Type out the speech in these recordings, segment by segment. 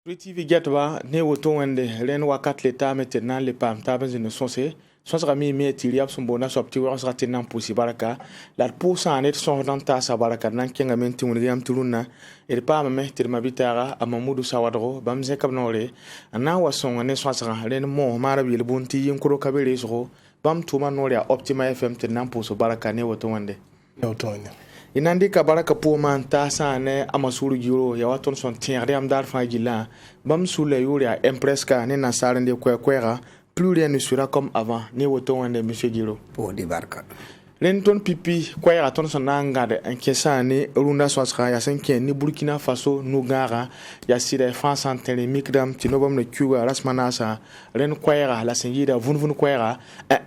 Pritivi getwa ne woto wende ren wakat leta maintenant le pam taben zin sonse sonsa mi mi tiri ab sumbona sopti wa sa tinan pusi baraka la pusa anet son dan ta sa baraka nan kenga menti woni yam turuna e pa me tir mabitara amamudu sawadro bamze kabnore ana wason ne sonsa ren mo mara bil bunti yin kuro kabere so bam tuma nore optima fm tinan pusu baraka ne woto wende inandi ka baraka po man ta sane amasuru giro ya waton son tiare am dar fa gila bam sule yuri a impreska ne na sarende kwera plus rien ne sera comme avant ne woto wande monsieur giro po di barka Lenton pipi kwera ton son ngade enkesa ne runda swasra ya senke ni Burkina Faso nugara ya sida France antene mikdam tinobam ne kuwa rasmanasa ren kwera la senjida vunvun kwera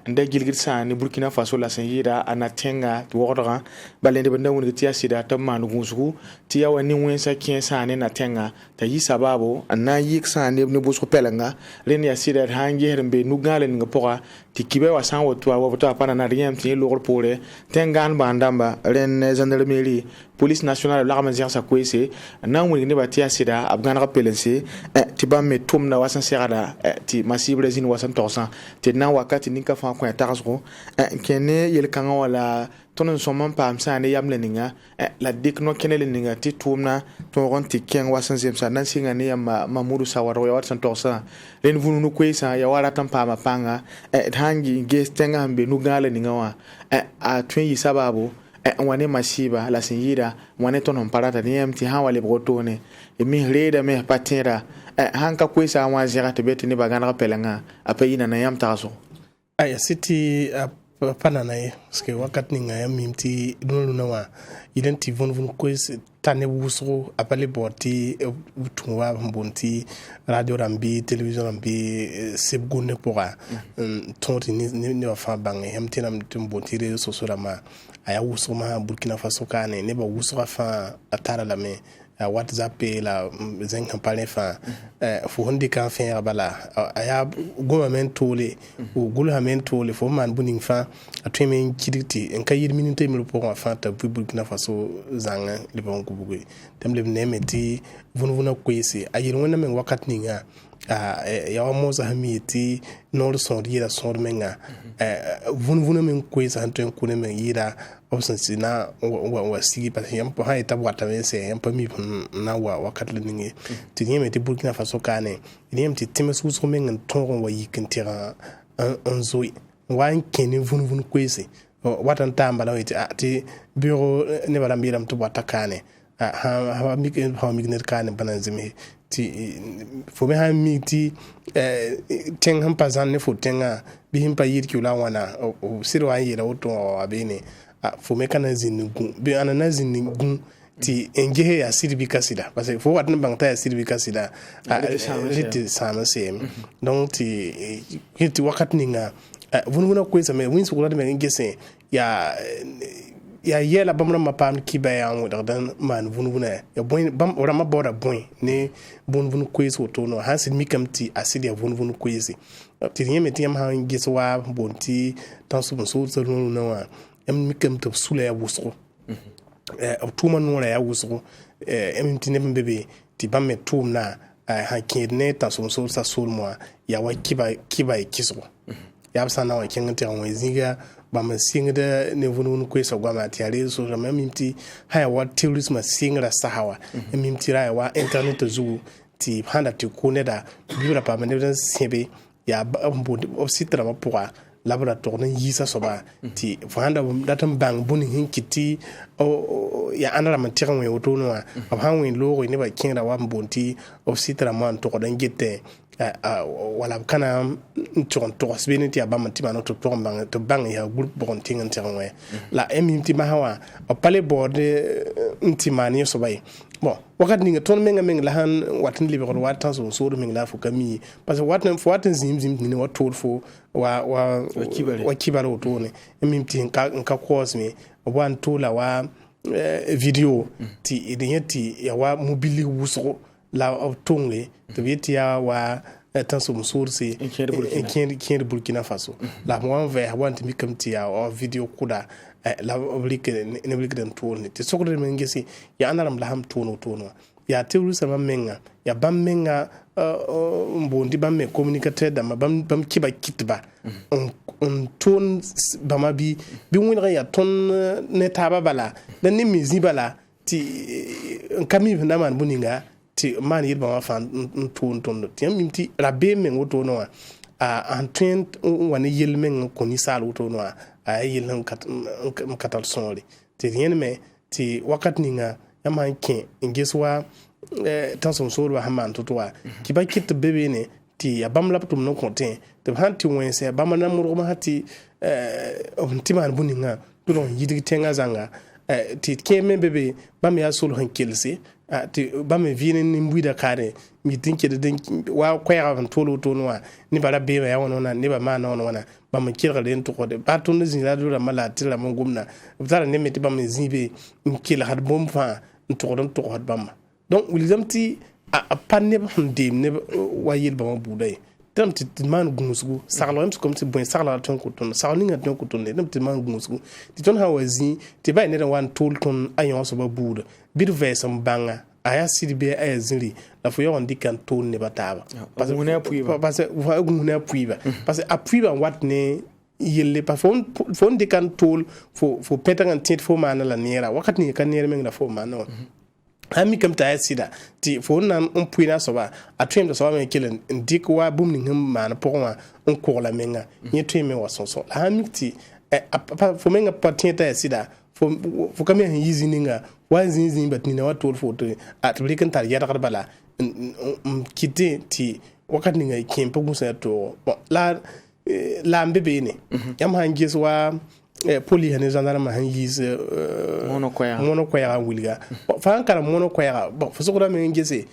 nda gilgirsa ni Burkina Faso la senjida anatenga tuwodra balende benda woni tiya sida tamman gunsugu tiya wani wensa kiensa ne natenga ta yi sababu anna yiksa ne busko pelanga ren ya sida hangi herbe nugale ngapoka tikibe wasan wotwa wotwa pana na rien tin logor pore tengan bandamba ren gendarmerie police nationale la ramazir sa kwese na woni ne batia sida afghan rappelense tiba metum na wasan serada ti masible zin wasan torsan ti na wakati ninka fa ko tarsgo kene yel kan wala tonon somman pam sane yamle ninga la dikno kenele ninga ti tumna to ronti ken wasan zemsa nan singa ne yamma mamuru sawaro ya wasan torsan ren vunu kwesa ya wala tampa mapanga hangi gestenga hambe nugale ninga wa a twen sababu wane masiba la sinjida wane tonon parata ni mti hawale brotone mi reda me patira hanka kwesa wa zira tebeti ni bagana pelanga apayina na yam taso aya city panana parce que wakat ni ngaya mimti dununa wa identi vun kwesa tane wusro apale borti tunwa bonti radio rambi television rambi sebgunne pora tonti ni wa fa bangi hemtina mbonti re sosora ma aya wusro ma Burkina Faso kane ne ba wusro fa atara la me WhatsApp la zen campagne fa fo hondi kan fin bala aya government tole o government tole fo man buning fa atwemen kiditi en kayir minute mi pour fa ta Burkina Faso zanga le bon ko bugu dem le nemeti vunvuna kwese ayir wona men wakat ninga ya wa moza hamiti nor son yira son menga vunvuna men kwese antwen kune men yira obsensi na wa sigi parce que yampo ha eta wata mense yampo mi na wa wakat le ninge tinye meti Burkina Faso kane ni meti timesu so men ton wa yikentira un zoi wa nkeni vunvun kwese watan tamba la weti ati bureau ne bala miram to wata kane ha mi kane bananzimi ti fo me ha mi ti ten ham pazan ne fo tenga bi him pa yir kula wana o sirwa yira oto abene fo me kana zinigun bi anana zinigun ti engehe ya sirbi kasida parce que fo watna bangta ya sirbi kasida riti sama sem donc ti wakat ninga vununa kwesa me win sukula de ngese ya yela bamra mapam kiba ya ngudar dan man vununa ya boy bam ora maboda boy ne vun kwesa otono hansi mikamti asidi ya vun kwesa ti nyeme ti am ha ngese wa bonti tansu so so no wa em mikam to sula ya wusro tuma nora ya wusro em tinem bebe ti bamme tumna ha kidne ta so sa sul moi ya wa kiba kisro ya sana wa kingati on zinga bama singda ne vunun kwesa gwa matiare so ramimti ha wa tourism singra sahawa emimti ra wa internet zu ti handa ti kuneda bibra pa mane sebe ya mbondi ositra mapwa laboratoire na yisa soba ti fanda datam bang buni hinkiti o ya anara mantiga we otono wa abhanwe logo ne ba kinra wa mbonti o sitra man to dan gette wala kana nton to sbeniti abama ti mano to bang ya group bon tingan terwe la emimti mahawa o pale board ntimani sobai bon wakat ninga ton menga la han watin libe ko watan so do menga fu kami parce que watin zim ni wa tol fo wa kibaro to ne emimti nka cause me wan tola wa video ti identi ya wa mobili wuso la tongle to biti ya wa tanso musursi en Burkina Faso la mo ve want mi kamti ya video kuda la oblique ne oblique den tourne te sokre men ngesi ya anaram la ham tono ya terroriste ma menga ya bam menga mbondi bam me communicateur da ma bam kiba kitba on ton bama bi wonra ya ton ne taba bala da ni mizi bala ti kami na man buninga ti man yirba ma fan ton ti mimti rabbe men woto no en train wani yelmen ko ni sal woto no a yelmen katal sonri ti rien me ti wakat ninga yaman ken ngeswa tan som so wa haman totoa ki ba kit bebe ne ti abam laptum no konten te hanti wense bama na muro ma hati ti man buninga don yidi tenga zanga ti keme bebe bam ya sul han kelsi ti bam vini ni mbuida kare mi tinke de wa kwaya van tolo tonwa ni bara bebe ya wona ni ba ma na wona bam kirga den to ko de batun ni zira dura mala tira mon gumna btara ne meti bam zibe kila had bom fa to ko bam donc william ti a panne handim ne wayil ba budai tam ti man gmusgu saglo comme ti bon sagla ton ko ton sagni ngat ton ko ton ne ti man gmusgu ti ton hawazi ti bay ne wan tol ton ayon so ba buda bir vesam banga aya sidbe aya ziri la fo yon dikan ton ne bataba parce que parce que appuiba wat ne yelle pa fo dikan tol fo petangan tit fo mana la nera wakat ni kan nera men la fo mana ami kam ta sida ti fo nan on puina so ba atwem da so ba kelen ndik wa bum ni ngam man pokwa on ko la menga ni twem wa so ami ti fo menga patin ta sida fo kam ya yizi ninga wa zinzin bat ni na wa tol fo to at blikan tar ya da bala kiti ti wakat ni ngai kempo musa to la mbebe ne yam hangis wa poli hane gendarme han yis mono koya wilga fa kala mono koya bon fa sokora me ngese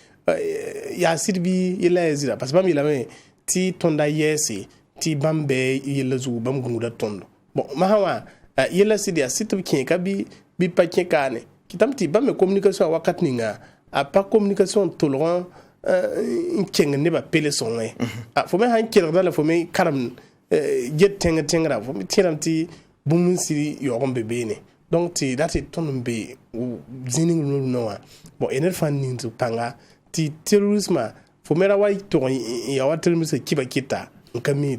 ya sirbi ila ezira parce que bam ila me ti tonda yesi ti bambe yela zu bam gumuda tondo bon ma hawa yela sidia situ kin ka bi pa kin kane kitamti bam communication wakat ninga a pas communication tolérant keng ne ba pele songe fo me han kirda la fo me karam jet tenga fo me tiramti bumun siri yogon bebe ne donc ti dati ton be zining no bon ener fan nin tu panga ti terrorisme fo mera way to ya wa terrorisme kiba kita nkami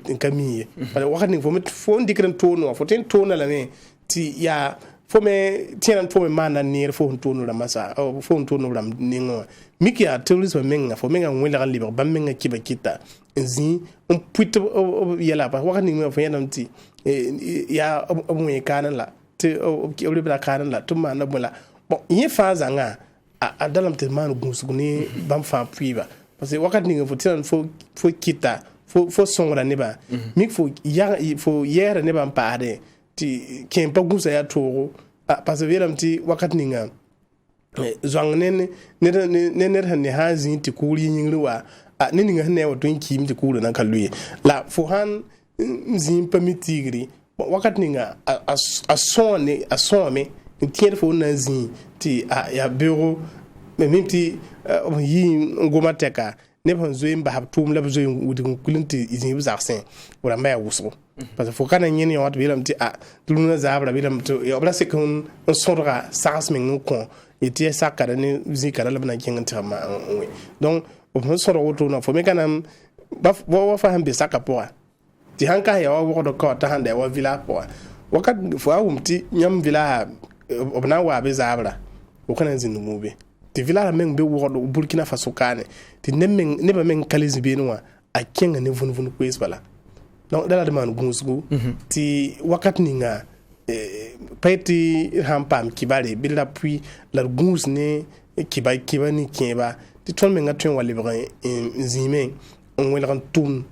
parce wakati fo met fo ndikran to no fo ten to na la ne ti ya fo me tiran fo me mana ni fo to no la masa fo to no ram ningo miki ya terrorisme menga fo menga ngwela ga libre ba menga kiba kita nzi on puit yela ba wakati ni fo yanam ti ya abu kanan la te o libra kanan la to man bula bon yin fa zanga a dalam te man gusuguni bam fa puiba parce que wakati ni fo tiran fo kita fo songra ne ba mi fo yera ne ba paade ti ken pa gusa ya to parce que yelam ti wakati ni nga zang ne ne hazin ti kuri yingruwa ne ni nga ne wa ton kim ti kuri na kalluye la fo han zin pamitigri wakat ninga asome tier fo na zin ti ya bureau même ti yi ngoma teka ne ban zo imba haptum lab zo wudin kulinti izin bizarsen wala maya wuso parce que fo kana nyen yo wat bilam ti tuluna zabra bilam to yo bla sekon on sondra sas men ko eti sakara ne zikara labna kinga ma donc on soro woto na fo me kana wa fa hambe sakapoa ti hanka ya wa do ko ta hande wa villa po wakat fo awumti nyam villa obna wa be zabra o kana zin mube ti villa men be wo do Burkina Faso kane ti ne ba men kalizi be no a kenga ne vun ko esbala donc dala de man gusgu ti wakat ninga peti hampam kibale bila puis la gus ne kibani keba ti ton men ngatwen wa libre zime on wel ran tum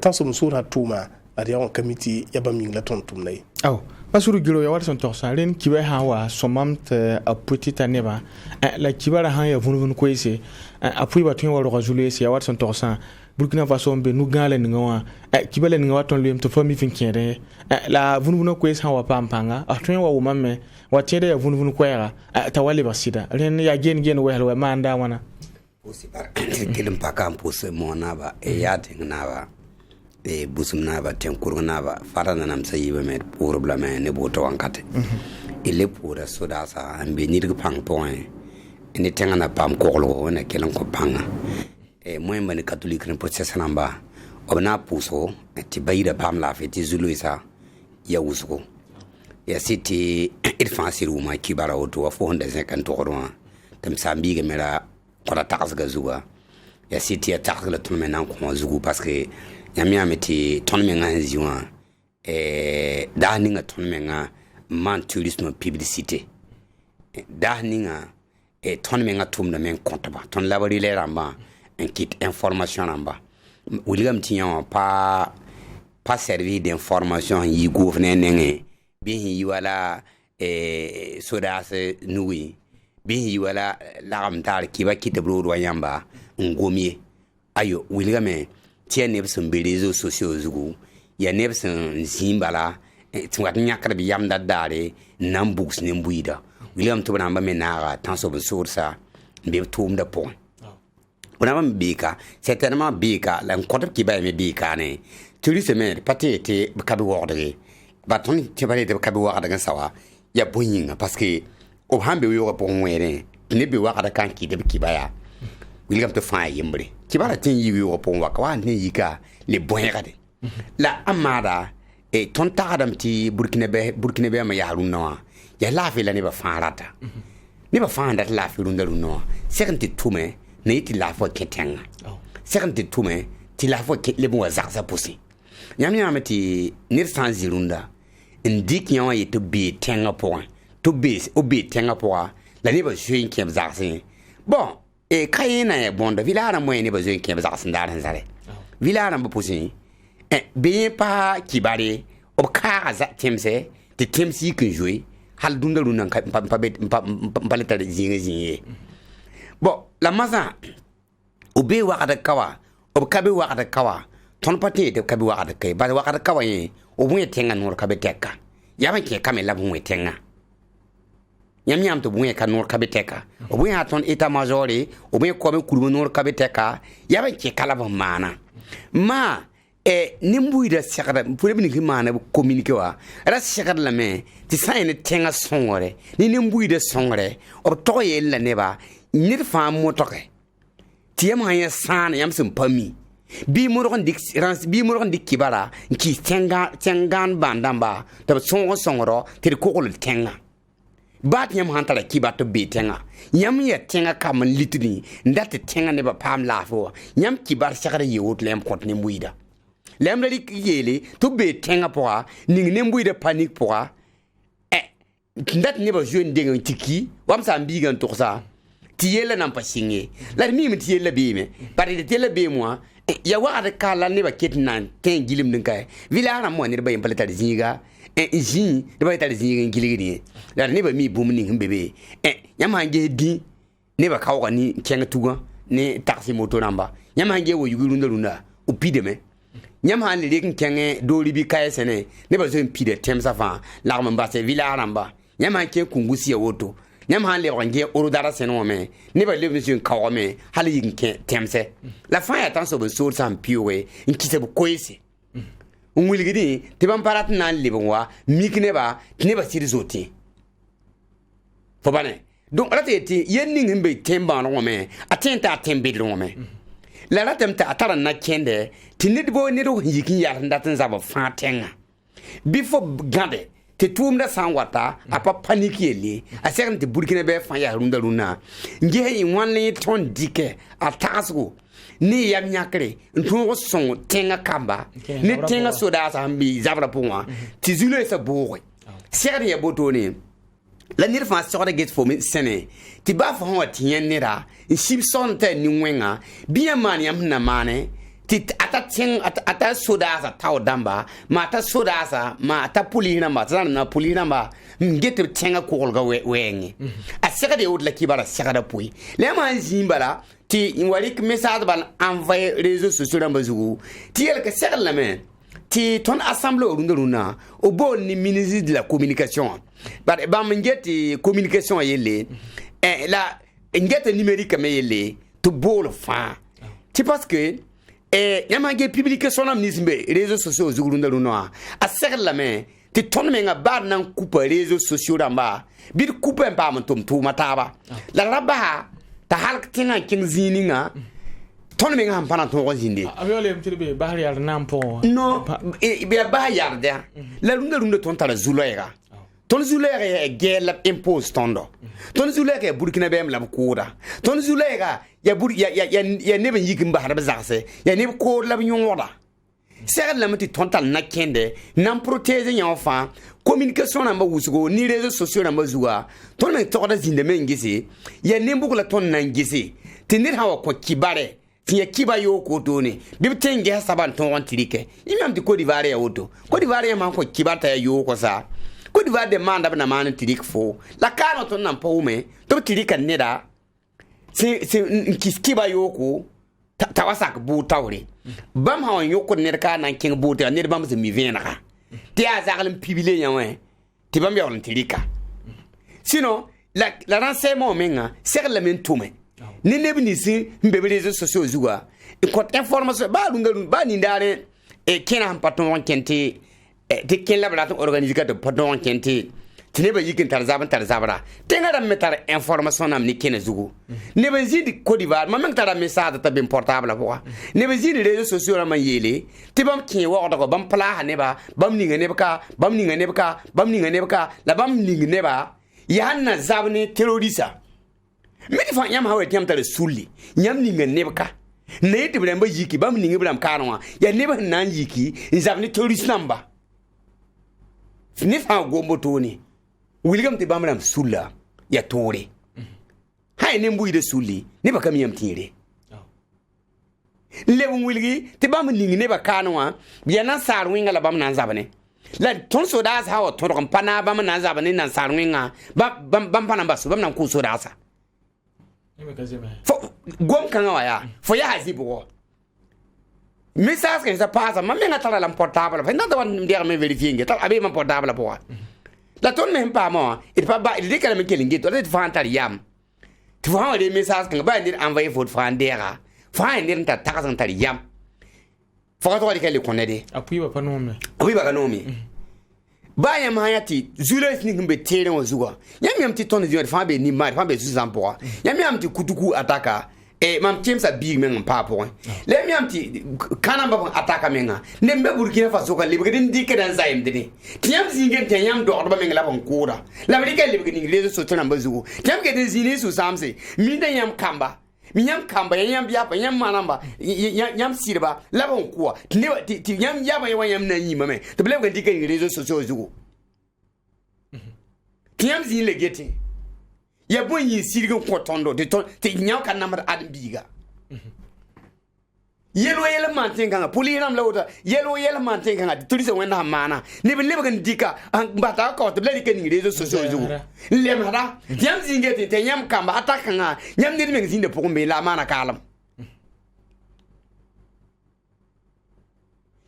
tasom sura tuma ari on committee yabam yingla ton tum nay aw basuru gilo ya warson to salen kibe ha wa somamt a petite neba la kibara ha ya vunu ko ese apui ba tun wa rojule ese ya warson to san Burkina Faso be nu gale ngawa kibale ngawa ton lem to fami fin kere la vunu ko ese ha wa pampanga atun wa umamme wa tede ya vunu ko ya tawali basida ren ya gen wa manda wana Usibar kilim pakam puse monaba ya tingnaba busumnaba tenkurunaba farana nam sayiba met problème ne boto wankate ile pura sodasa ambe nirg pang point ni tenga na pam koklo na kelan ko panga moy man catholique ne process namba obna puso ti bayida pam la feti zulu isa ya usko ya city il fansiru ma kibara oto 450 euro tam sambi mera kora tax ga zuwa ya city ya tax la tume nan ko zugu parce que yami ameti ton me ngan ziwa da ninga ton me nga man tourisme publicité da ninga ton me nga tum na men compte ba ton labari le ramba un kit information ramba William Tignon pas servi d'information yi gouverne nenge bi yi wala soda se nui bi yi wala lagam tar kiba kitebro do yamba ngomie ayo William tie nebson be réseaux sociaux zugu ya nebson zimbala twat nyakra bi yamda dare nan books ne mbuida William to namba menara tanso be soursa be tum da point on bika certainement bika la nkotop ki ba me bika ne turi semaine patete kabi wordre baton ti bare de kabi wordre sawa ya bonyin parce que o hambe yo ko nwere ne bi waka kan ki de ki ba ya William to fa yimbre ki bara tin yi yo ko waka wa ne yika le bonya de la amara ton taadam ti burkinabe ma ya runna ya lafi la ne ba farata ne ba fanda lafi runda runna sekanti tume ne iti lafo ketenga sekanti tume ti lafo ke le bo zaksa pusi nyam ti nir san zirunda indik nyawa yito bi tenga point to bi o bi tenga point la ne ba join kem zaksin bon kayena e bonda vilara mo ne ba join kem zaksin daran zare vilara ba pusi be pa kibare o ka za temse ti temsi ke jouer hal dunda runan paleta zinge bon la maza o be wakada kawa o kabe wakada kawa ton pati de kabe wakada kai ba wakada kawa yi o bu yetenga nur kabe teka yaban ke kamela bu yetenga nyam to bu ye kan nur kabe teka o bu ya ton eta majori o bu ko be kurbu nur kabe teka yaban ke kala ba mana ma nimbuida sekada pour bini ki mana communiquer wa ra sekada la me ti sayne tenga songore ni nimbuida songore o to ye la neba nir fa motoke ti yam hanya sana yam sim pami bi moron dik kibara ki tengan bandamba to songoro ti ko ko tenga bat yam hantala kibato be tenga yam ya tenga kam litni ndate tenga neba pam lafo yam kibar sekada yewot lem kont nimbuida lemla dik yele to be tenga poa ning nembu de panique poa ndat ne ba jeune de tiki wam sa mbigan to sa ti yele nan pa singe la mi ti yele be me pare de tele be moi ya wa de kala ne ba ketnan ten gilim nin kai vilana mo ne ba yim paleta zinga jin de ba ta zinga giligi la ne ba mi bum ning bebe yama nge di ne ba kawo ni kenga tuga ne taxi moto namba yama nge wo yugu runda upide me nyam han le kin kenge doli bi kay sene ne ba zo pide temsa fa la ma ba se villa ramba nyam han ke kungusi woto nyam han le nge oro dara sene o me ne ba le monsieur kawo me hali yin ke temse la fa ya tan so be sur sam piwe in kise bu koyese ngul gidi te ban parat nan le bonwa mikne ba siri zoti fo bane donc rateti yenni ngimbe temba no me atenta tembe no me la ratem ta atara na kende tinid bo ni ro yikin yar ndatin zaba fatenga before gande te tumda sangwata apa paniki eli a second burkina be fa ya runda runa nge yi wanle ton dike atasgo ni yam nyakre ntu son tenga kamba ni tenga soda sa mbi zabra ponwa ti zule sa boy serre ya botoni la nir fa sore get fo mi sene ti ba fa ho tien nira shipson te ni wenga bien man yam na mane ti ata soda sa taw damba ma ta soda sa ma ta pulina ma zan na pulina ma ngete tenga ko ga wengi a sega de wud la kibara sega da pui le ma zimbala ti walik message ban envoyer réseaux sociaux dans bazugu ti el ka sega la men ti ton assemblée runa au bon ni ministre de la communication ba ngeti communication yele la ngeti numérique me yele to bol fa ti parce que yama ge publication am nisbe réseaux sociaux zugurunda runa a sega la men ti ton menga bar nan coupe réseaux sociaux ramba bir coupe en pa mon tum mataba la raba ta halk tinga king zininga ton menga han pana to zinde abiole mtirbe bahri yar nampo no be ba yarda la runga ton tala zuloyga ton zuloyga e gel impose tondo ton zuloyga burkina bem la koda ton zuloyga ya nebe yikin bahar bazase ya nebe ko la nyongoda c'est la meti tontal na kende nan protéger yan fa communication na mawusugo ni réseaux sociaux na mazuwa ton men to da zinde men ngisi ya nembu la ton na ngisi tinir hawa ko kibare tiya kiba yo ko toni bibtenge saban ton on tirike imam di Côte d'Ivoire ya woto Côte d'Ivoire man ko kibata ya yo ko sa Côte d'Ivoire de manda na man tirik fo la kano ton nan paume to tirika neda c'est kiba yo ko tawasak bu tawre bam ha yoko ner ka nan king bu te ner bam se mi vena ka ti azagalem pibile yanwe ti bam yawon tirika sinon la renseignement menga ser la men tume ni ne bi si mbebe réseaux sociaux zuwa e ko information ba lunga ba ni ndare e kena ham patron kente te ken laboratoire organiser de patron kente tine ba yikin tarzabara tenga da metar information nam ni kene zugu ne ba zidi Côte d'Ivoire ma tara message ta bin portable quoi ne ba zidi réseaux sociaux na man yele ti bam kin wa ko bam pla ne ba bam ni ne ba bam ni ne ba la bam ni ne ba ya na zabne terrorista mi fa nyam hawe tiam tare sulli nyam ni ne ba ne ti bram ba yiki bam ni bram kanwa ya ne ba nan yiki zabne terrorista namba ni fa gombo toni William te bamram sulla ya tore hay ne mbuide sulli ne ba kam yam tire lebu wilgi te bam ningi ne ba kanwa biya nan sar winga la bam nan zabane la ton sodas hawo ton rom pana bam nan zabane nan sar winga bam pana basu bam nan ku sodasa fo gom kan waya fo ya hazibo message que ça passe ma menga tala la portable fa ndada wan ndiar me vérifier ngi tal abe ma portable po la ton même pas moi il pas ba il dit que me kelingi to te fa yam tu vois des messages que ba ndir envoyer votre frandera fa ndir ta takazan tar yam fa to di kele konede apui ba panome oui ba kanomi ba yam hayati zules ni ngbe tere wo zuwa yam ti ton di fa be ni ma fa be suzan po yam ti kutuku ataka mam tim sa big men pa po le miam ti kana ba ataka menga nembe Burkina Faso ka libre din dikedan zaim dini tiam zingen tiam do ba menga la bon kura la bri ka libre ni lezo so tana bazugo tiam ke din zini su samse mi da yam kamba yam biya pa yam manamba yam sirba la bon kuwa ti yam yaba yam na yi mame to ble ka dikedan lezo so so zugo tiam zin le geti ya bon yi sirgo kotondo de ton te nyaw kan namar adam biga yelo manten kanga puliram lawta yelo manten kanga tulisa wenda mana ne be lebagan dika bata ko to bledi kan réseaux sociaux zugo lem hada yam zingete te yam kamba atakanga yam ne me zinde pokumbe la mana kalam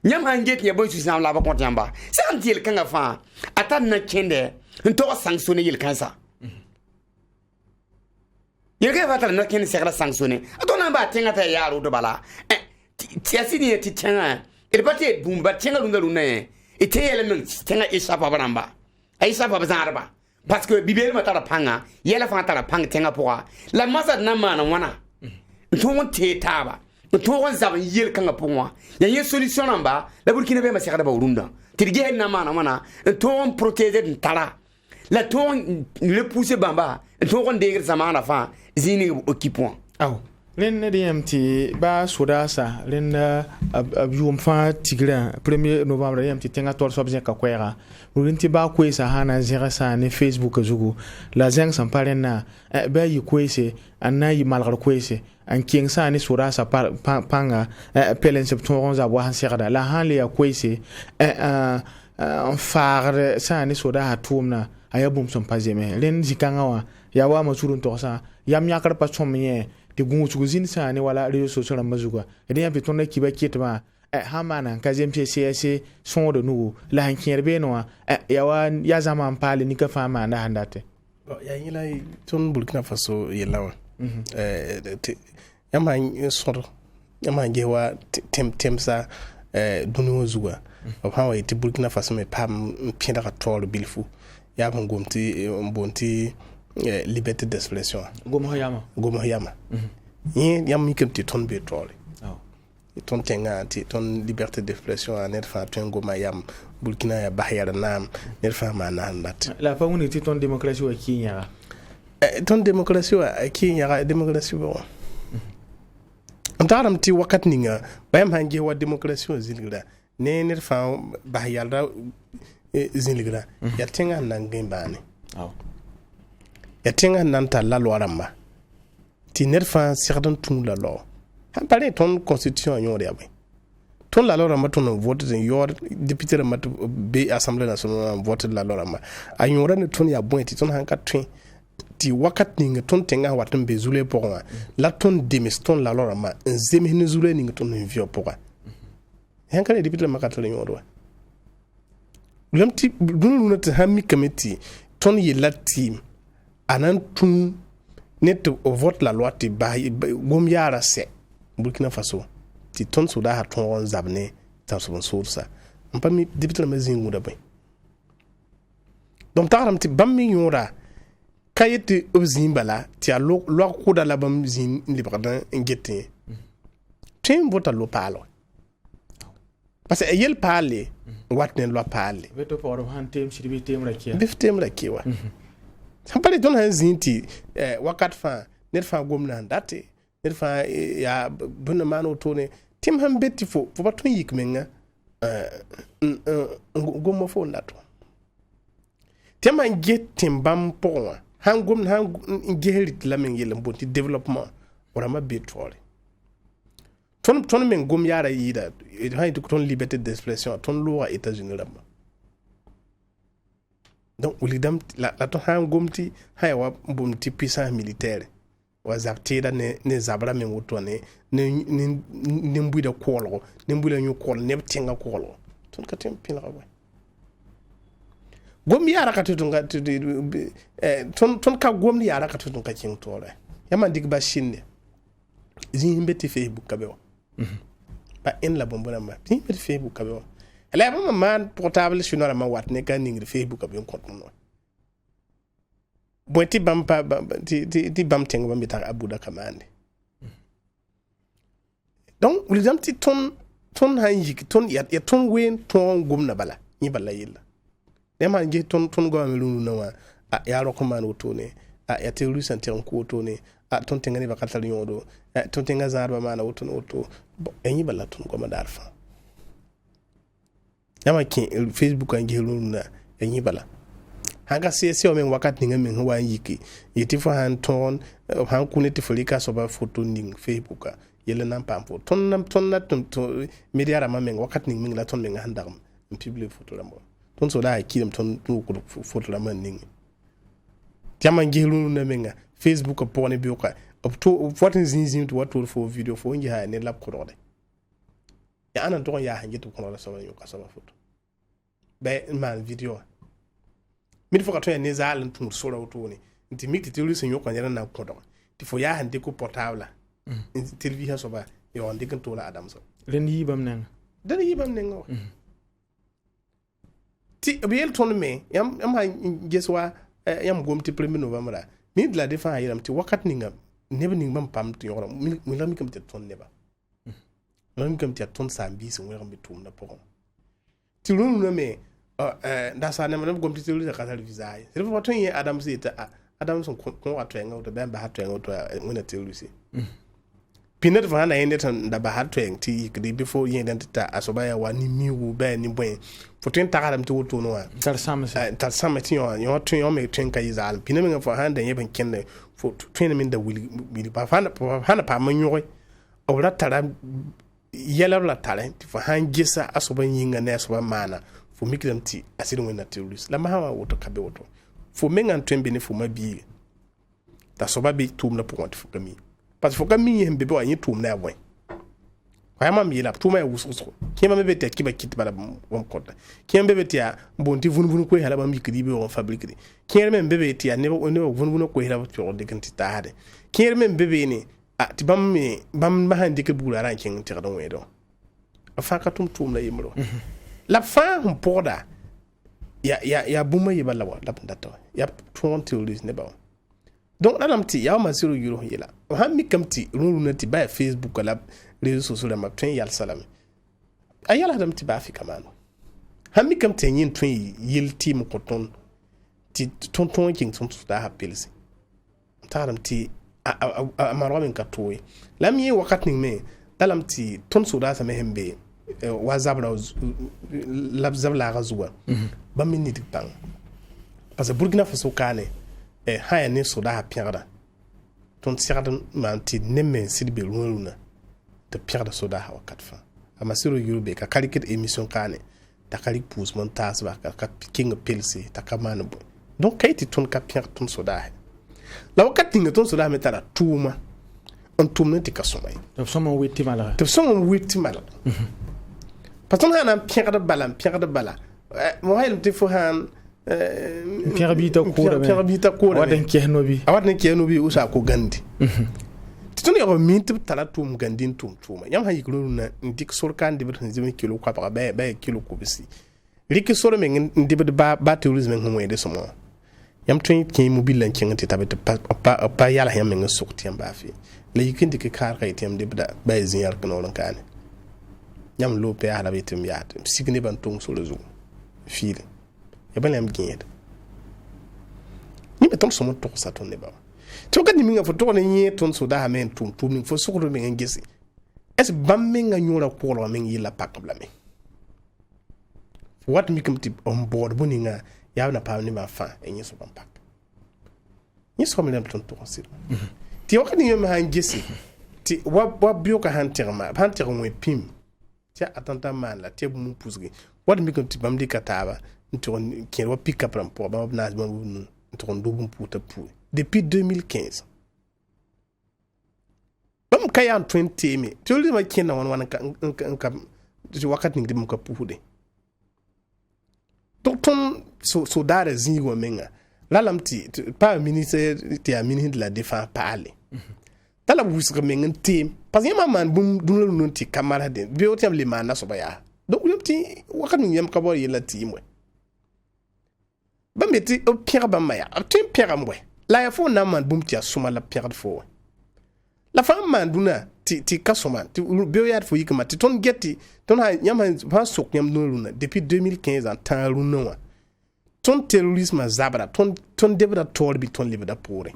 nyam hanget ya bon su sam la ba kontamba santil kanga fa atan na kende nto sanctionner yel kansa yelke fatal no ken sekra sanctionné atona ba tenga ta yaro do bala tiasini ti tenga il bate bumba tenga lunga ite element tenga isa pa baramba isa pa bazarba parce que bibel matara panga yela fa tara panga tenga poa la masa na mana wana nton te taba nton zaba yel kanga poa ya ye solution namba la Burkina be ma sekra ba urunda tirge na mana wana nton protéger ntala la ton le pousser bamba ton dégre zamana fa zini occupant aw len ne DMT ba sodasa len abium fa tigra 1er novembre DMT tenga tor sobje ka kwera ulinti ba kwesa hana zira sa ne Facebook zugu la zeng samparena ba yi kwese anayi malgar kwese an king sa ne sodasa panga pelen septon za wa hansirada la hanle ya kwese en far sa ne soda hatumna ayabum som pazeme len zikanga wa ya wa masurun to sa yam yakar pa somye de gungu zin sa ne wala réseaux sociaux na mazuga eden ya beton ki ba kitma hamana kazem CSC son de nous la hankier be no ya wa ya zaman pale ni ka fama na handate ya yila ton Burkina Faso yelawa yama sor yama gewa temsa dunu zuga o ha wa ti Burkina Faso me pam pienda ka tolo bilfu ya ban bonti liberté d'expression gomo yama yam mi kam ti ton be tole ton tenga ti ton liberté d'expression a net fa ton goma yam Burkina ya bahayara nam net fa ma na ndat la fa woni ti ton démocratie wa kinya ton démocratie wa kinya démocratie bo antaram ti wakat ninga bayam hange wa démocratie wa zilgra ne net fa bahayara zilgra ya tenga nan gembane ya tenga nan ta la lorama ti net fa sirdan tun la lo han pare ton constitution yore ya bay ton la lorama ton vote den yor député de mat be assemblée nationale vote la lorama ayora ne ton ya bon ti ton han ka twin ti wakat ninga ton tenga watan be zule pokwa la ton demis ton la lorama nzemi ne zule ninga ton vio pokwa han ka député makatale yoro lamti dununa ta hammi committee ton ye la team anan tun net au vote la loi ti ba gom yara se Burkina Faso ti ton suda ha ton zabne ta so soursa on pas mi député ma zingu da bay donc taram ti bammi yora kayete obzimbala ti a lo ko da la bam zin libradan ngete tin vota lo palo parce que yel parle watne lo parle veto for hantem shiribi temra kia biftem la kiwa sampare don han zinti wakat fa net fa gomna ndate net fa ya bunna mano tone tim han betti fo batun yikmenga gommo fo ndato tema getim bam pon han gomna han geherit lamen yelen bonti development orama betore ton men gom yara yida hay ton liberté d'expression ton loi États-Unis là. Donc ulidam la ton han gomti hay wa bomti puissance militaire wa zaptida ne zabra men woto ne mbuida kolgo ne mbuida nyu kol ne tinga kolgo ton katem pila wa gom yara ka tutun ga ton ka gom yara ka tutun ka king tole yama dig ba shinde zin beti Facebook kabewa ba en la bombona ma zin beti Facebook kabewa ala ba man portable shunora ma wat ne kan ngi Facebook kabewa compte no bo ti bam pa ti bam tengo bam bita abuda kamande donc les gens ti ton hanjik ton ya ton wen ton gumna bala ni bala yilla dema ngi ton go amelu no wa ya recommand woto ne ya te lu santer ko woto ne ton tengani ba katal nyodo ton tenga zarba mana woto enyi bala ton ko madar fa yama ki Facebook an gelu na enyi bala hanga se o men wakat ninga men wa yiki yiti fa han ton han kuneti folika so ba photo ning Facebook yele nan pam fo ton na ton media rama men wakat ning min la ton men handam public photo ramo ton so da kilim ton ko photo rama ning yama gelu na menga Facebook po ne bioka up to fotin zin to what for video for ngi ha ne lab ko de ya anan to ya hangi to ko la so yo ka so photo be man video mi fo ka to ne zal tun so raw to ne nti mi ti tulu sen yo ko na ko do ti fo ya hande ko portable nti television so ba yo ande kan to la adam so len yibam nang dan yibam nang ti biel ton me yam ha geswa yam gomti 1er Novembre mi de la défense yiram ti wakat ninga nebe ning bam pam ti yoro mi lam kam ti ton neba lam kam ti ton sambi so ngam bitum na pokon ti lunu na me da sa ne mam gomti ti lu ka sal visa yi se fo ton ye adam se ta adam so ko wa to nga to ba ha to nga to ngona ti lu se pinet va na yende tan da ba ha to ti ikdi before yende ta asoba ya wani miwu ba ni boy fo ton ta adam ti woto no wa tar sama ti yo to yo me ten ka yizal pinet me fo handa yeben kenne fo ton min da wili ba fa na pa manyo o la tara yela la tara ti fo han gisa asoba yinga ne asoba mana fo mikram ti asirin wena terrorist la ma hawa woto kabe woto fo mengan tembe ne fo mabi ta soba be tum na point fo kami parce fo kami yembe be wa tum na boy kwa ma mi la tum ya wususo kema me bete kiba kit bala won kota kema be tia bonti vunu ko hala ba mi kidi be won fabrique kema me be tia ne vunu ko hala to de kan ti taade kema me be ni ti bam ma handi ke bula ran kin ti gadon wedo afa ka tum la yimro la fa hum poda ya buma yeba la wa la dato ya ton theories ne ba donc la lamti ya ma siru yuro yela ha mi kamti runu ti ba Facebook la réseaux sociaux ma tun yal salam ayala damti ba fi kamano ha mi kamti yin tun yil team ko ton ti tonton king ton da ha pelsi taram ti amaro men ka toy lam yi wakat ni me dalam ti ton soda sa me hembe wa zabra lab zabla gazuwa ba min ni dipang parce que Burkina Faso kane ha ya ne soda ha pierda ton sirada manti nemme sidbe luna de pierda soda ha wakat fa amasiro yurbe ka kaliket émission kane ta kalik pousse montage ba ka king pelsi ta kamana bo donc kayti ton ka pierre ton soda la wakati nga ton soda metala tuma on tumne ti kasomay to somo wetti mala parce que hana pierre de bala mo hayl te fo han pierre bita ko waden kehno bi usa ko gandi tun ya min tib tala tum gandin tuma yam ha yiklo na ndik sorkan de bet zimi kilo kwa ba kilo ko bisi riki soro men ndibed ba tourisme ngwe de somo yam tun ki mobile lan kin tabet pa yala yam men sokti yam ba fi le yikin dik kar kayt yam dibda ba zinyar kono ron kan yam lo pe ala bitum yaat signi ban tung so lezu file ya ban yam ginyet ni beton somo to sa ton ne ba to kan mi nga fo to ne nye ton so da men tum ni fo so ko men ngesi es bam men nga nyora ko lo men yila pakabla men what mi come on board boni nga ya na pa ni ma fa enyi so bam pak ni so me ton to sir ti wakati yo ma ngesi ti wa bio ka hanterma we pim ti atanta man la te mu pusgi what mi come bam di kataba nto ken wa pick up ram po ba na ba nto ndubum puta pu depuis 2015 bam kayan 20 mi tuli ma kina wan ka wakati ngi dem ka puhude ton so dare zingo menga lalamti pa ministre ti a ministre de la défense parler tala busga menga tim parce que man bum dunul non ti camarade bi o tem le man so baya donc yopti wakati ngi yam ka bo yela timwe bameti o pierre bamaya tim pierre amwe la ya fo na man bum ti asuma la pierre fo la femme man duna ti kasoma ti bio ya fo yikama ti ton geti ton ha nyama ha sok nyam no luna depuis 2015 en temps luna ton terrorisme zabra ton debra torbi ton libda pore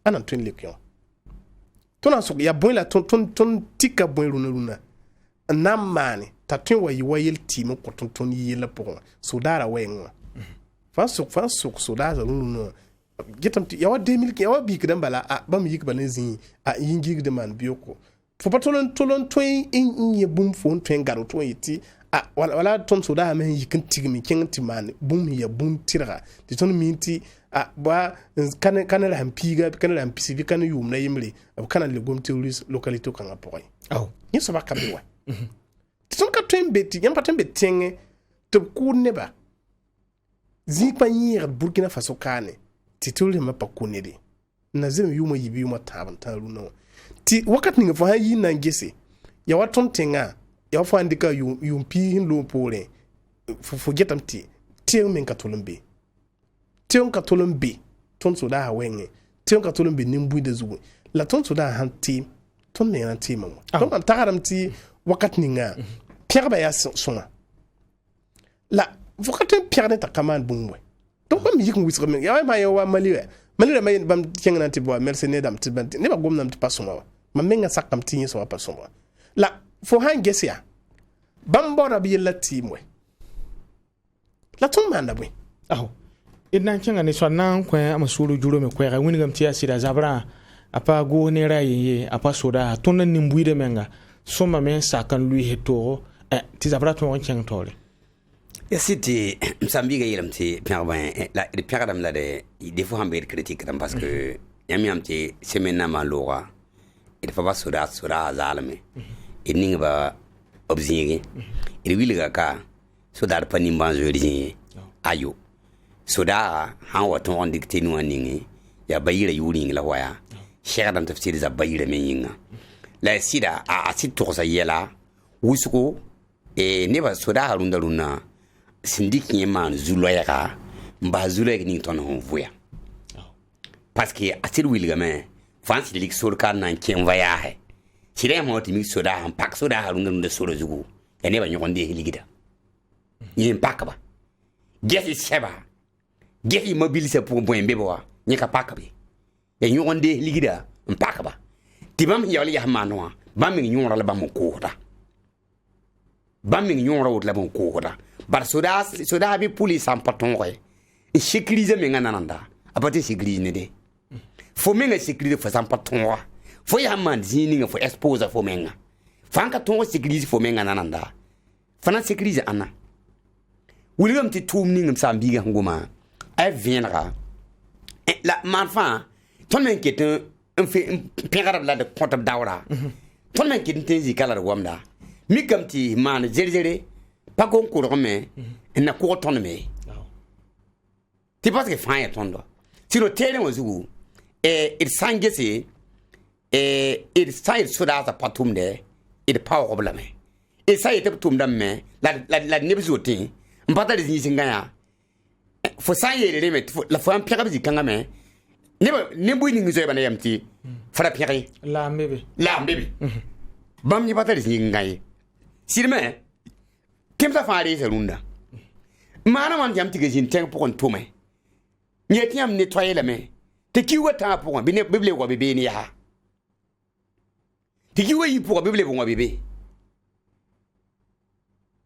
ana ton lekion ton sok ya bon la ton tika bon luna na mani ta ton wa yiwayel ti mo ko ton yela pore so dara wenwa fa sok so dara luna getam ti yawa 2000 yawa bi kidan bala bam yik balan zin yingi de man bioko fo patolon toy in ye bum fon toy garo toy ti wala ton soda men yikin tigmi ken ti man bum ya bum tira ti ton minti ba kan la hampiga kan la hampisi kan yum na yimri kan le gom terrorist localité kan apoy ni so ba kabwa ti ton ka toy beti yam paten betenge to ku neba zipa yir Burkina Faso kane ti tuli ma pakune de na zem yuma yibi yuma taban taru no ti wakati nga fa yi na ngese ya waton tenga ya fa ndika yumpi hin lo pore fo getam ti men katolombe ton so da wenge ti katolombe nimbu de zugo la ton so da hanti ton me hanti mamo ton an taram ti wakati nga pierre ba ya sona la wakati pierre ne ta kaman bumwe donc bam yik wisre men ya ma yo wa maliwe may bam kenga ti bo mercenaire dam ti ban ne ba gom nam ti pasuma ma menga sakam ti so pasuma la fo han gesia bam bora bi lati mwe la ton manda bwe idan kenga ne so nan kwa amasulu juro me kwa wini gam ti asira zabra apa go ne rayi apa soda ton nan nimbu de menga soma men sakan lui heto ti zabra ton kenga tole ya city sambiga yelam ti pierre la de pierre dam la de des fois hamber critique parce que yami amti semaine na malora il fa ba soda zalame ininga ba obzingi il wilga ka soda pa ni mbanzo ri ayo soda han waton on dicté no aningi ya bayira yuri la waya cheikh dam tafsir za bayira men yinga la sida a sit to sa yela wusuko e ne ba soda harunda runa syndic man Zuloyaka, Mba Zulek Nington on voya. Parce que à tir William, France lik Solkan nan Ken Vayahe. Si les mots mix soda and pack soda along the Solo Zugu, and never you one day ligida. Yin Pakaba. Get it Seba. Get immobilise pour point beboa, Nika Pakabi. And you one day ligida, and Pakaba. Tibam Yali Hamanoa, bumming your Alabama quarter. Bumming your road Labon quarter. But soda be police and patonre. Et sécuriser mes gananda. À partir de sécuriser ne faut me sécuriser for some patonwa. Faut y man zining for exposer for menga. Fanka ton sécuriser for menga nananda. Fana sécuriser anna. William ti tumning sambiga ngoma. Elle viendra. La manfan. Ton men qui est un fait un la de compte d'awra. Ton men qui est un tenzi kala wamda. Mi comme ti man zélé. Pas concours mais na ko ton me. Tu penses que fin est tondo. Si le terrain was où il s'engage il s'aille sur la patum de il power problème. Il s'aille te patum d'ame la nebzotin. M'pata les nisingaya. Faut s'aille les mettre la fois un pierre avec kangame. Nebu ni ngzo bana yamti. Fara pierre. La mbebe. Bam ni pata les nisingaya. Si le mais Kim sa fari se runda. Mana man yamti ke jin teng pour un tome. Ni etiam nettoyer la main. Te ki wata pour bine bible ko bebe ni ha. Te ki wi pour bible ko bebe.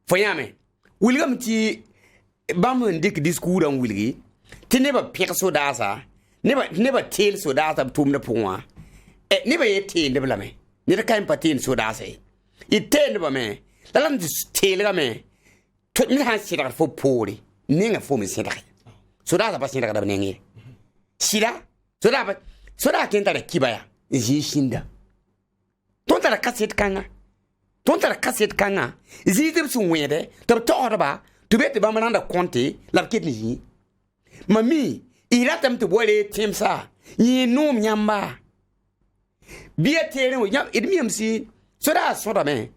Foyame. William ti bam ndik discours en wilgi. Te ne ba perso da sa. Ne ba tel so da sa tum na pour moi. Ne ba yete ne bla me. Ne ka empathie so da sa. Ite ne ba me. La lam tel ga me. Tout ni han sira fo pori. Ninga fo me sira. Soda pas sira da nengi. Sira soda kenta da kibaya. Ji shinda. Tonta da kaset kanga. Ji tib su wede. To to ba. Tu bete ba mananda konte la ketni ji. Mami, iratam to bole timsa. Yi nom nyamba. Bia tere wo nyam edmiam si. Soda me.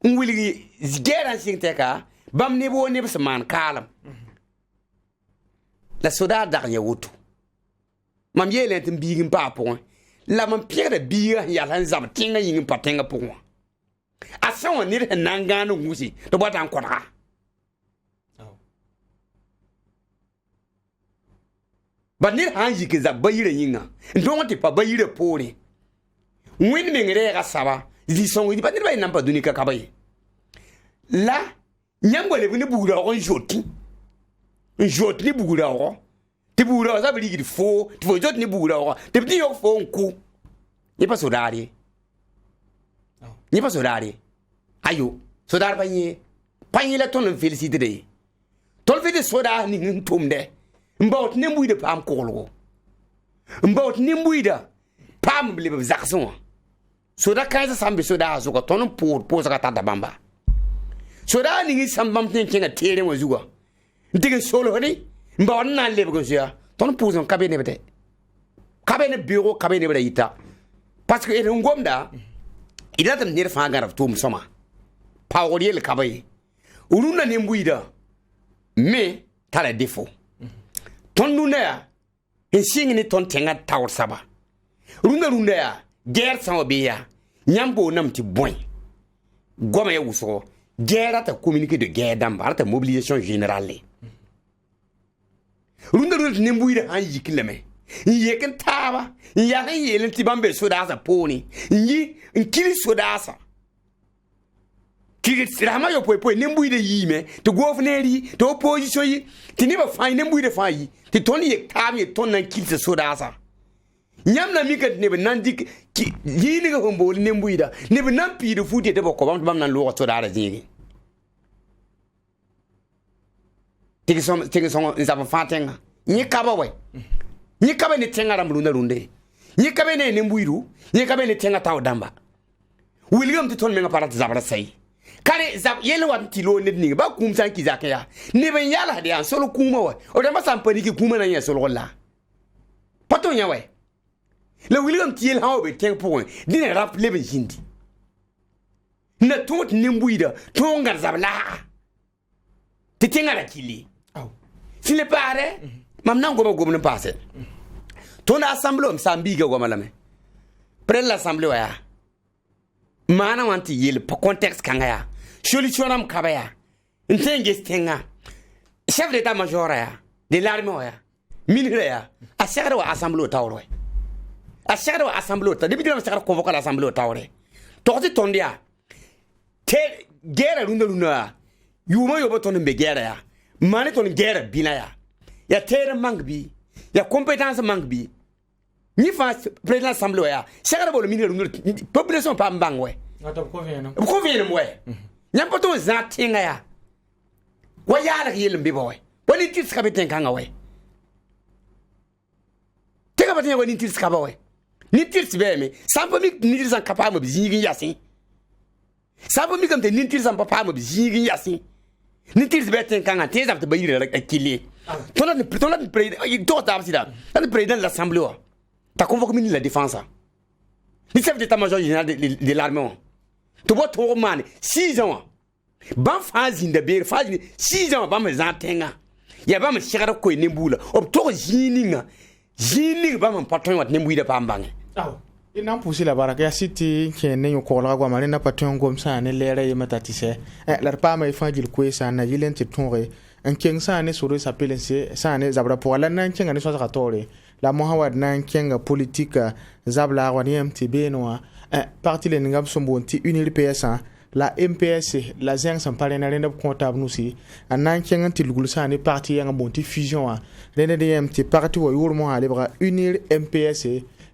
Willi zgera singteka. Bam nebo nebsman kalam. La soda darnya wutu. Mam yele tin bigin pa point. La mam pierre de biga ya lan zam tinga yin pa tinga pour moi. Asan on nir nangano ngusi to bota an kwara. Ba nir hanji ke za bayire yinga. Ndongo ti pa bayire pori. Win mengere ga saba. Zi songi ba nir ba nampa dunika kabaye. La nyambo le vini bugura on joti ni bugura o ti bugura za bili gidi fo ti fo joti ni bugura o ti bi yo fo nku ni pa sodari ayo sodar panye la ton félicité de ton fi de soda ni ntumde mbot ni mbuide pam kolgo mbot ni mbuida pam bli be zakson soda kaisa sambe soda zo ko ton pour za ta bamba soda ni sambam tin kinga tere mo zuga ndige solo ni mba na lebe ko sia ton pouson kabene bete kabene bureau kabene bete ita parce que ele ngomda ida tam nir fa garaf tum soma paworiel kabay uruna ni mbuida mais tala défaut ton nuna en singini ton tenga tawr saba runa ya guerre sans biya nyambo namti boy goma ya wuso guerre ta communiqué de guerre d'amba ta mobilisation générale runda ni mbuida han yikileme yeken taba ya han yelen tibambe sodasa poni yi nkili sodasa kiri sirama yo poe ni mbuida yime to governeri to opposition yi tini ba fa ni mbuida fa yi ti toni ye tabi ton nan kili sodasa nyam na mi kat ne be nandik ki yini ga hombo ni mbuida ne be nan pi de futi de boko bam nan lo sodara jigi tigi som nzaba fatenga ni kaba we ni kaba ni tenga ramlunda runde ni kaba ne mbuiru ni kaba ni tenga taw damba William ti ton menga parat zabara sai kare zab yele wat tilo ne ni ba kum san ki zakaya ne ben yala de an solo kuma we o da masam pani ki kuma na ya solo la pato nya we le William ti yel hawo be tenga point dina rap lebe hindi na tot ni mbuida tonga zabla ti tenga la kili si le pare mam nan go ne passe ton assemblée om sambiga go malame près l'assemblée wa mana wanti yel pa contexte kanga ya solution am kabaya ntenge stenga chef d'état major ya de l'armée ya militaire ya a chagara wa assemblée tawro a chagara wa assemblée ta depuis que chagara convoquer l'assemblée tawro torti tondia te guerre luna yuma yobo ton be guerre ya mane ton guerre bina ya terre mangbi ya compétence mangbi ni fa président assemblée ya chagara bo le militaire population pa mbangwe ko vient moi n'importe où zatinga ya wa ya la yel mbibo woni tis ka beten kanga we tega batin woni tis ka ba we ni tis be me sampo mi ni tis an kapama bi yigi yasin sampo mi kamte ni tis an papa mo bi yigi yasin ni tis beten kanga tes am te bayire rek kili tona ni président il doit absida le président de l'assemblée ta convoqué ministre de la défense ni chef d'état-major général de l'armée to bo to man 6 ans ban fazi de ber fazi 6 ans ban me zantenga ya ba me shigara ko ne bula ob to jininga ba man patron wat ne buida pambange ina poussé la baraka ya city kene yo ko la gwa mare na patron gom sa ne lere y matatise la pa ma ifajil ko sa na yilenti tonre en ken sa ne suru sa pelense sa ne zabra pour la nan ken ne so sa tore la mohawad nan ken politique zabla wani mtb no parti le ngam sombonti unir PSA la MPS la zeng san parena renda comptable nusi anan ken tilgul sa ne parti yang bonti fusion a renda de MT parti wo yurmo ha lebra unir MPS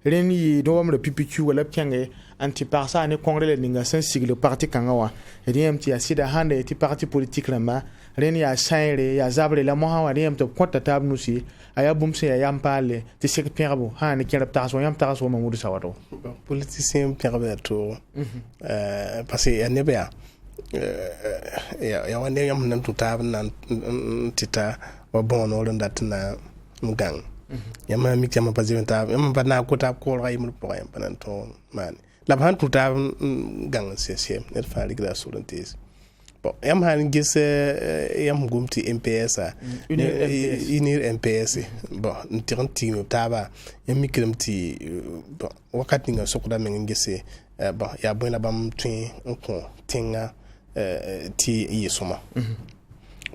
reni do wam le PPQ wala kenge anti parsa ne congrès le ninga sen sigle parti kangawa MT asida hande ti parti politique lama reni ya saire ya zabre la mohawa MT comptable nusi aya bumse ya yampale ti secrétaire bo ha ne kera taso yam taso mamudu sawato politicien perverto parce que ya nebe ya wande yam nan tutab nan tita wa bono len datna mugang yama mi chama paziventa yama bana ko tab ko ray mu po yam panan to man la ban tutab gang CCM net faali gra surantis bon yam han gis yam gumti MPS unir MPS bon ntiranti taba yam mikrimti bon wakati nga sokuda men ngese bon ya bona bam twin on tinga ti yesoma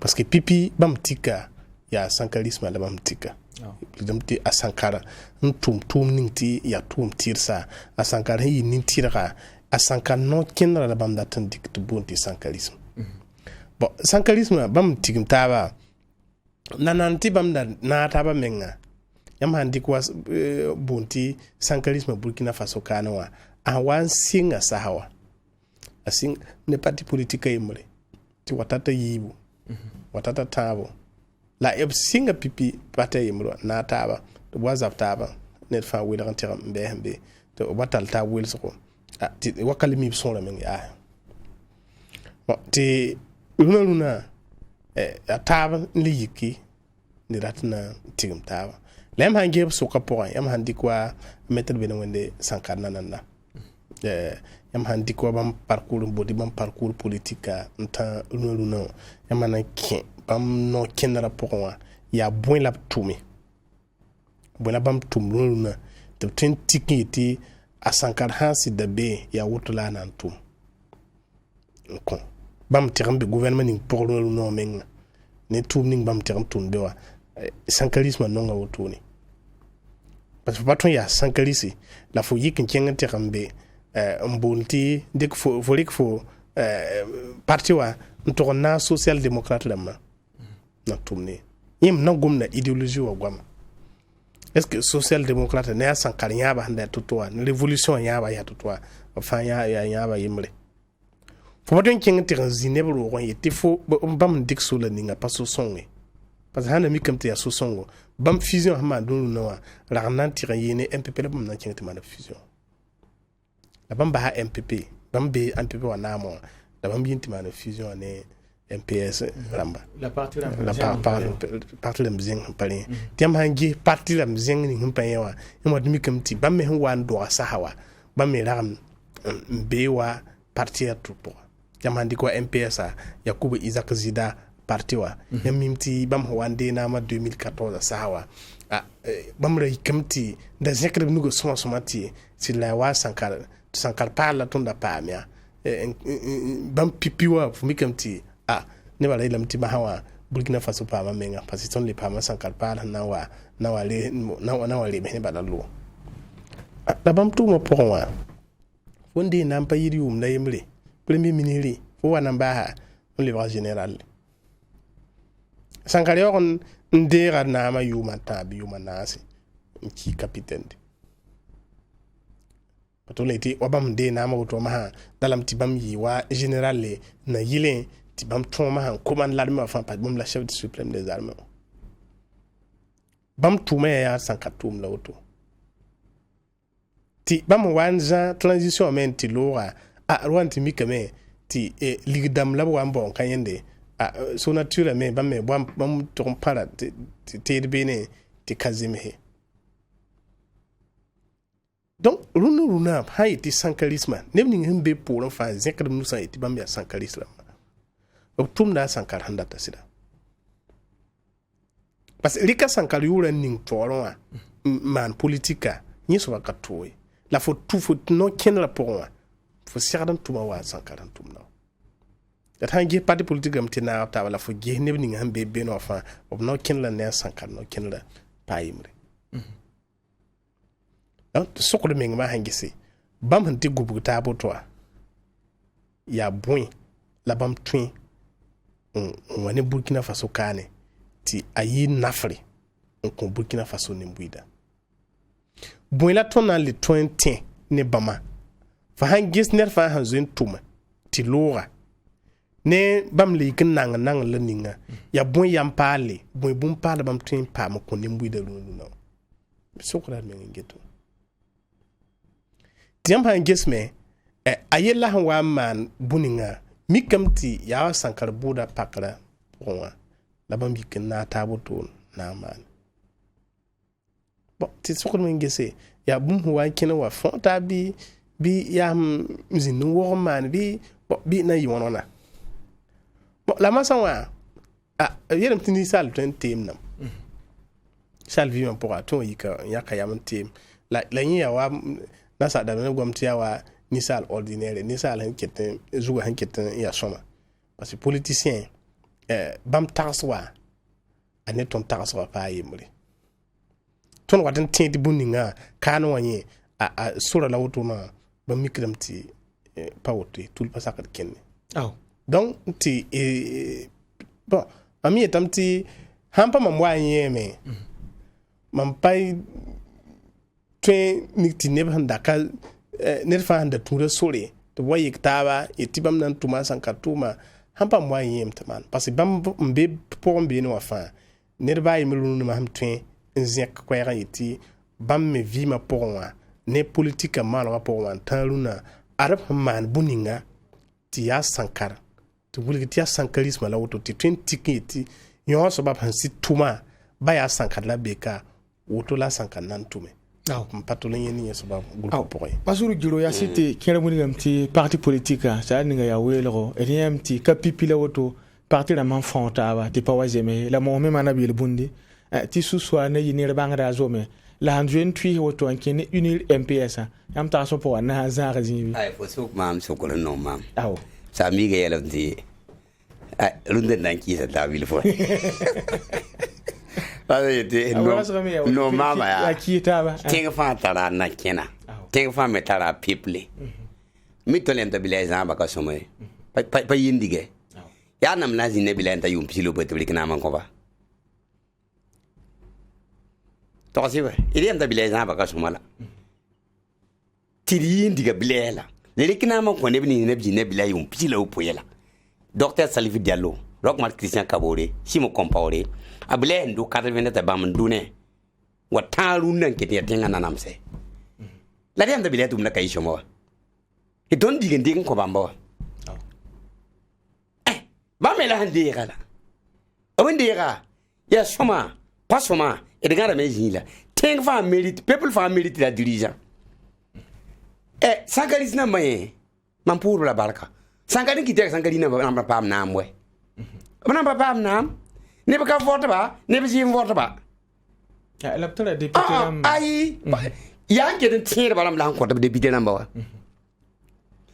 parce que pipi bam tika ya sankarisme la bam tika lidamti asankara tum ninti ya tum tirsa asankara yi nintira asankara no kenra la bam datan diktu bonti sankarisme bon sankarisme bam tigim taba nananti bam da na taba menga yam handi kwa bonti sankarisme Burkina Faso kanwa awan singa sahawa asing ne parti politique yimre ti watata yibu watata tabo la eb singa pipi pata yimro na taba to wazap taba net fa wi dan tiram be to watal ta wil so ti wakali mi son la men ya bon ti luna taba liyiki ni ratna tigum taba lem hange so ka po yam handi kwa meter be wende sankarna nanda yam handi ko bam parcours bodi bam parcours politique nta luna yam na ki bam no kenra pokwa ya bon la tumi bon bam tum luna de tentikiti a sankar hansi de be ya wutula nan tum ko bam tirambe gouvernement ning pour luna men ne tum ning bam tiram tum be wa sankarisme no nga wutuni parce que patron ya sankarisi la fo yikin kenga tirambe mbonti dek fo parti wa ntona social démocrate lamma na tumni yim na gumna idéologie wa gwama est-ce que social démocrate ne asan karinya ba handa tutwa ne révolution ya ba ya tutwa fa ya ba yimre fo badon kin tiran zinebro ron yete fo bam dik so la ninga paso songe parce que hana mi kamte ya so songo bam fusion ma dunu no la nan tiran yene MPP la bam nan kin te ma fusion la bam ba MPP bam be MPP wa namo la bam yinti ma fusion ne MPS ramba la partie la mzing pali tiam hangi parti la mzing ni himpa yawa yimo dimi kamti bam me wan do sahawa bam me ram bewa parti ya tupo tiam handi ko MPS Yakubu Isaac Zida parti wa ya mimti bam ho wande na ma 2014 sawa bam ra hikamti da zekre nugo soma ti sila wa sankar pala tunda pa mia bam pipiwa fumikamti ne bala ilamti ba hawa Burkina Faso pa ma menga parce que le pa ma sankar pala na wa le ne bala lo da bam tu mo pokwa wonde na mpa yiri na yemle premier ministre fo wana ba on le général sankar yo ndera na ma yuma tabi yuma nasi ki capitaine patoleti wabam de na ma to ma dalam tibam yi wa général le na yile tibam to ma commande l'armée enfin pas bam la chef suprême des armées bam touma ya sankatum la auto ti bam wanza transition men ti lora rwanti mikame ti ligdam la wan bon kanyende so nature me bam to para ti bene ti kazimhe donc runa hay ti sankarisme nemni ngimbe pour fa zekre musa ti bam ya sankarisme tum da sankar handa ta sida parce que rika sankar yura ning toron man politika ni so ka toy la faut tout faut no ken la pour moi faut serdan tuma wa sankar tum na dat hangi parti politique am tina ta wala faut ge nebni ngambe be no fa no ken la ne sankar no ken la payimre donc sokole meng ma hangi se bam hanti gubu ta botwa ya boy la bam twin wani Burkina Faso kane ti ayi nafri ko Burkina Faso ne mbuida boyla tona le 20 ne bama fa hangis ner fa hanzun tuma ti lora ne bam le kin nang la ninga ya boy yam pale boy bum pale bam twin pa mo ko ne mbuida lu no sokra me ngeto tiam hangis me ayela wa man buninga mikamti ya sankar buda pakra ponwa labam bikin na tabuto na man bon ti sokon ngese ya bum huwa kina wa fonta bi ya mzinu wo man bi na yonona bon la masanwa yelem tini sal ten tem nam sal vi man pour aton yika yaka yam tem la yin ya wa na sa da ne gwamti ya wa ni sal ordinaire ni sal hanketen zuwa hanketen ya soma parce que politicien bam taxwa ane ton taxwa pa yimri ton wadan tenti buninga kan wanye sura la wutuma bam mikramti pawti tul pasakat kenni donc ti bon ami etamti hampa mamwanye me mampai twen nikti nebhanda ka nerfa handa tura sore to wayi taba etibam nan tuma sankatuma hampa moyen yemtaman parce que bam mbe pombe no fa nerba yi melunu ma hamtwen nzek kwera yiti bam me vi ma porwa ne politique mal wa porwa tanluna arab man buninga ti ya sankar to wulgi ti ya sankarisme la woto ti 20 kiti yo so ba hansi tuma ba ya sankar la beka woto la sankar nan tume mpatolo yeni so ba groupe pour basuru giro ya cité kera munigam ti parti politique ça ninga ya welo RMT kapipi la woto parti la man fonta ba ti pawazeme la mo me manabi le bundi ti suswa na yini rebanga da zome la handwen tui woto ankene unil MPS am ta so po na zara zinbi ay fo so mam so ko no mam sa mi ga yela ti runde nan ki sa ta vil fo no mama ya tenga fa tara na kena tenga fa metara people mi to lenta bileza ba ka somay pa yindige ya nam na zine bilenta yum pilo betul kana man ko ba to siwe ile enta bileza ba ka somala tiri yindiga bilela le kana man ko ne bini ne bila yum pilo poyela docteur Salif Diallo Rockmart Christian Kabore Simo Compaoré abule ndo 80 bam ndune wa taru nan ke tenga nanamse la dem da biletum na kai shomo e don digen digen ko bamba ba me la hande gala o wende ga ya soma pas soma e de gara me jila tenga fa mérite people fa mérite la dirigeant sangaris na maye man pour la barka sangari ki tek sangari na pam na amwe bana ba pam nam ne ba ka vote ba ne ba jin vote ba ya electoral député ai ya ke den tire balam lan ko député namba wa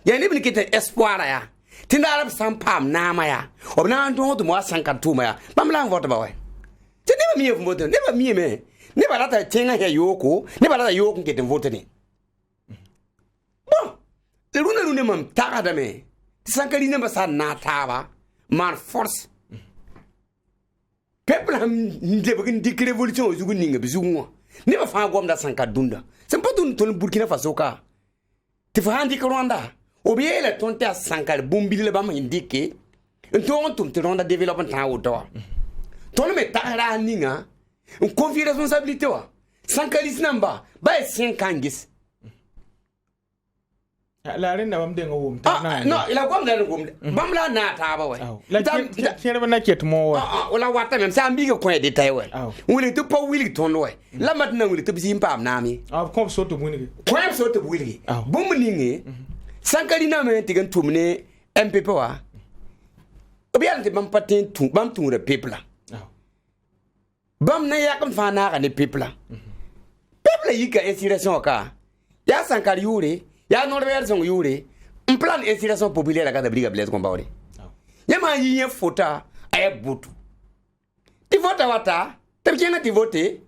ya ne bin kete espoir ya tinda arab sam pam nama ya obna ndo to mo sankan tuma ya bam lan vote ba wa ti ne ba mi vote ne ba mi me ne ba lata tenga he yoko ne ba lata yoko kete vote ne bon le runa mam taka da me sankali ne ba sa na taba man force peuple ham de begin dik révolution zugu ninga bizugo ne ba fa gom da sanka dunda sem patun ton Burkina Faso ka ti fa handi Rwanda obiela ton ta sankal bombil le ba ma indike ton tum te ronda développement ta woto ton me ta ra ninga on confie responsabilité wa sankalis namba ba 5 ans la ren na bam de ngom no ila gom da ngom bam la na ta ba wai la tiere na ket mo wala wata même ça ambiga ko de tay wai wili to pa wili ton wai la mat na wili to bi pam na mi kom so to bunigi ko so to wili bum ningi sankali na me tigan tumne MPP wa obian te bam patin tu bam tu re people bam na ya kam fa na ga ne people people yi ka inspiration ka ya sankali yure ya no version yure un plan inspiration populaire ka da briga Blaise Compaoré yama yi fota ay butu ti vota wata te bien ti voter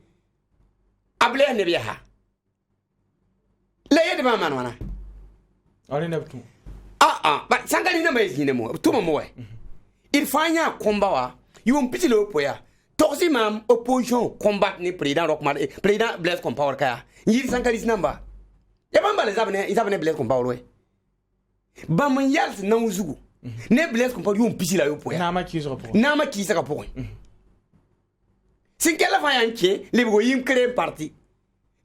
able ne biha la yede ba man wana ali ne tu ba sangali na mai zine mo tu mo we il fanya combat wa yum pitile opoya toxi mam opposition combat ni président Rockmar président Blaise Compaoré ka yi sangali namba ya bamba les abne Blaise Compaoré ba man yals na uzugu ne Blaise Compaoré yum pitila yo poya na ma ki sera pour sin kela fa yanke le go yim créer parti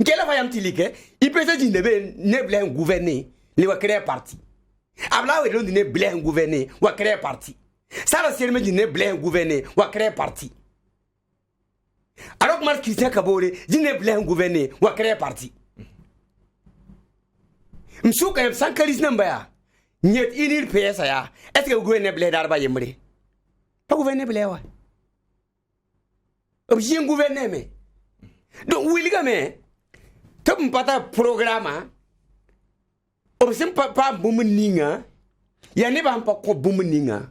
kela fa yam tilike il peut se dire ne Blaise gouverner le va créer parti abla we don ne Blaise gouverner wa créer parti ça la serme dit ne Blaise gouverner wa créer parti alors que Christian Kabore dit ne Blaise gouverner wa créer parti msuka sankalis namba ya nyet inir pesa ya est-ce que gouverner Blaise darba yemre pas gouverner Blaise wa objet gouverner mais donc oui les gars tum pata programme obsim pa bumuninga ya ne ba ko bumuninga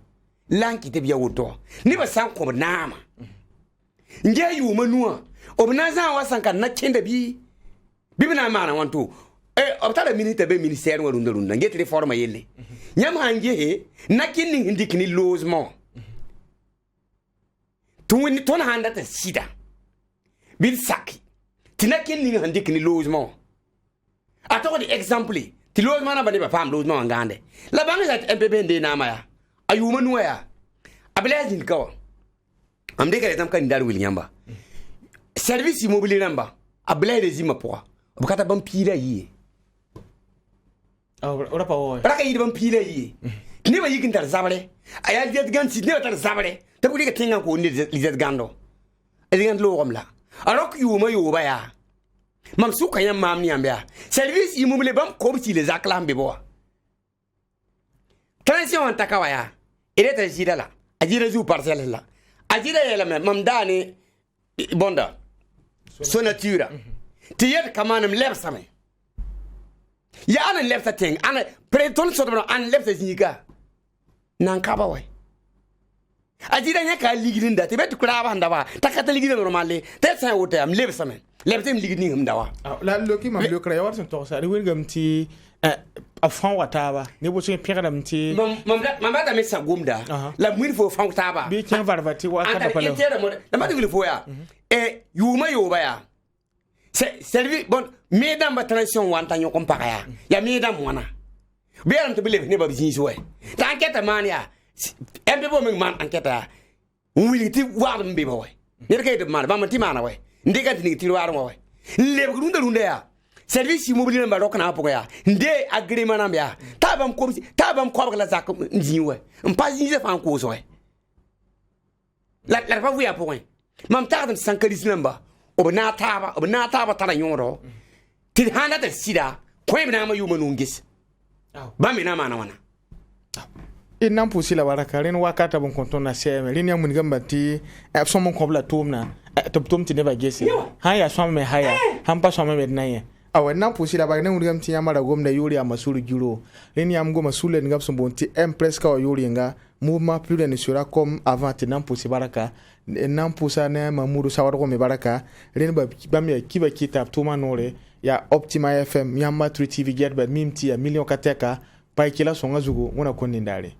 lanki te biya woto ne ba san ko nama nge yu manua obna za wasan kan na kenda bi bibina mana wanto obtala minute be ministère wa runda nge te reforma yelle nyam hange he na kinni ndikini logement tuwini ton handa ta sida bil saki tina kinni ndikini logement atoko di exemple ti logement na bani ba fam logement ngande la bangi zat MPP ndé nama ya ayuma nuwa ya abelazin kawa amde kare tam kan dar wil nyamba service immobilier namba abelay zima poa bukata bam pira yi ora pa o raka yi bam pira yi ni ba yikin tar zabare aya jet gansi ne tar zabare ta budi ka tinga ko ni jet gando ezigan lo romla alors yuma yoba ya mam suka yam mam ni ambia service immobilier bam ko ci les acclam be bo transition takawa ya ile ta jida la ajira zu parcelle la ajira yela mam dani bonda so natura ti yet kamanam lebsame ya ana lebsa ting ana preton so do an lebsa ziga nan kaba way ajira nya ka ligidin da te bet kura ba ndaba takata ligidin normale te sa wote am lebsame lebtem ligidin ngam dawa la loki mam lo kra warsan to sa ri ngam ti a fan wataba ne bo sin pira dam ti mam ba da me sa gomda la mwin fo fan wataba bi ken varvati wa ka pala da ma de fo ya yuma yoba ya servi bon mesdames ba transition wanta nyo kompara ya mesdames wana biaram to believe ne ba business way ta enquête man ya embe bo min man enquête ya wili ti war mbe ba way ne kay de man ba man ti mana way ndiga ti ti war way le runda ya service immobilier ba rokna apo ya nde agreement na ya tabam ko la zak njiwe mpa njiwe fa ko so la pa vuya point mam tardam sankalis namba obna taba tara nyoro ti handa ta sida ko ibna ma yuma nungis ba mi na mana wana pe nan pusi la baraka ren wakata bon konton na sem ren ya mun gamba ti so mon kobla tumna tom ti neba gesi ha ya so me haya han pa so me na ye awe nan pusi la baraka nan gam ti yamara gomna yuri amasuru giro ren ya mgo masule ngam so bon ti empress ka yuri nga mouvement plus ne sera comme avant ti nan pusi baraka nan pusa ne mamudu sawar ko me baraka ren ba me kiba kita tuma nore ya Optima FM yamba 3 TV get ba mimti ya million kateka pa kila songa zugo muna konni ndare